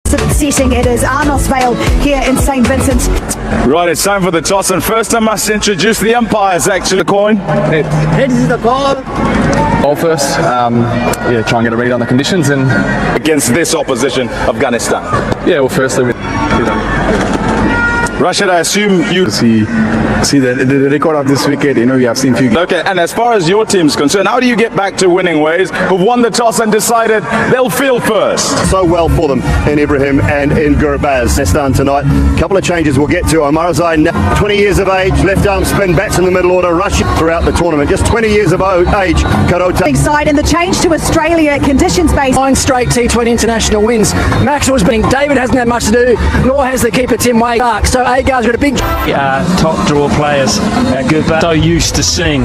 Setting, it is Arnosvale here in St Vincent. Right, it's time for the toss, and first I must introduce the umpires. Actually, the coin. Heads is the call. Ball first, yeah, try and get a read on the conditions and Against this opposition, Afghanistan. yeah, well, firstly, Rashid, I assume you See the record of this wicket, we have seen few. Okay, and as far as your team's concerned, how do you get back to winning ways, who've won the toss and decided they'll field first? So well for them in Ibrahim and in Gurbaz. They're starting tonight. A couple of changes we'll get to. Omarazai, 20 years of age, left arm spin, bats in the middle order, rushing throughout the tournament. Just 20 years of age, Karota. Big side in the change to Australia, conditions-based. 9 straight T20 international wins. Maxwell's been. David hasn't had much to do, nor has the keeper Tim Wade. So Agar's got a big. Top draw players. Good, but so used to seeing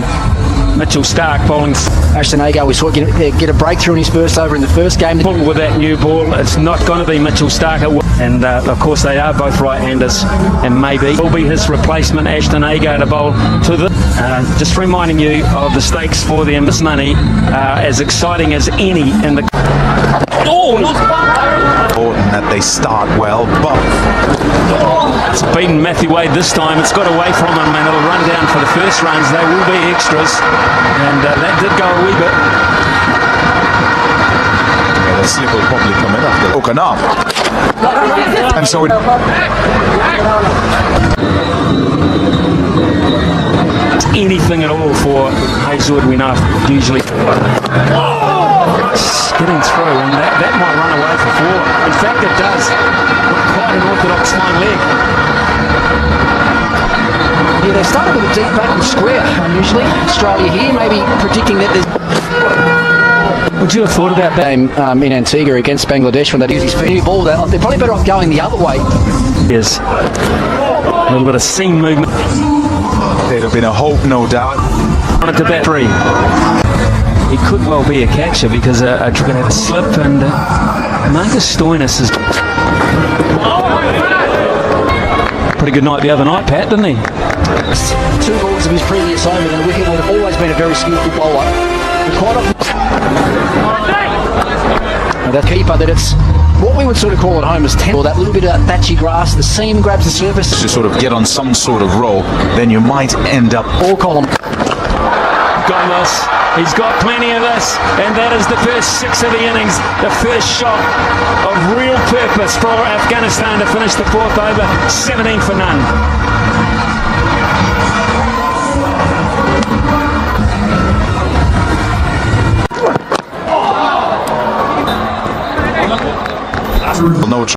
Mitchell Starc bowling. Ashton Agar, we saw get a breakthrough in his first over in the first game. With that new ball, it's not going to be Mitchell Starc. And of course, they are both right-handers, and maybe will be his replacement, Ashton Agar, to bowl to the. Just reminding you of the stakes for them. This money, as exciting as any in the. Oh, Important that they start well, but it's beaten Matthew Wade this time. It's got away from him, and it'll run down for the first runs. They will be extras, and that did go a wee bit. yeah, the slip will probably come in after broken up. And so Anything at all for Hazelwood, we know usually. Getting through, and that might run away for 4. In fact, it does. Quite an orthodox fine leg. Yeah, they started with a deep back and square. Unusually, Australia here, maybe predicting that there's. Would you have thought about that? Game in Antigua against Bangladesh when they use his new ball. They're probably better off going the other way. Yes. A little bit of seam movement. there'd have been a hope, no doubt. On it to bat 3. He could well be a catcher because a trigger had a slip, and Marcus Stoinis is pretty good night the other night, Pat, didn't he? 2 balls of his previous over, and Wicket would have always been a very skillful bowler. But quite often, that keeper, that it's what we would sort of call at home as temple, that little bit of that thatchy grass, the seam grabs the surface. To sort of get on some sort of roll, then you might end up. All column. Gomez, he's got plenty of this, and that is the first 6 of the innings, the first shot of real purpose for Afghanistan to finish the 4th over, 17 for none.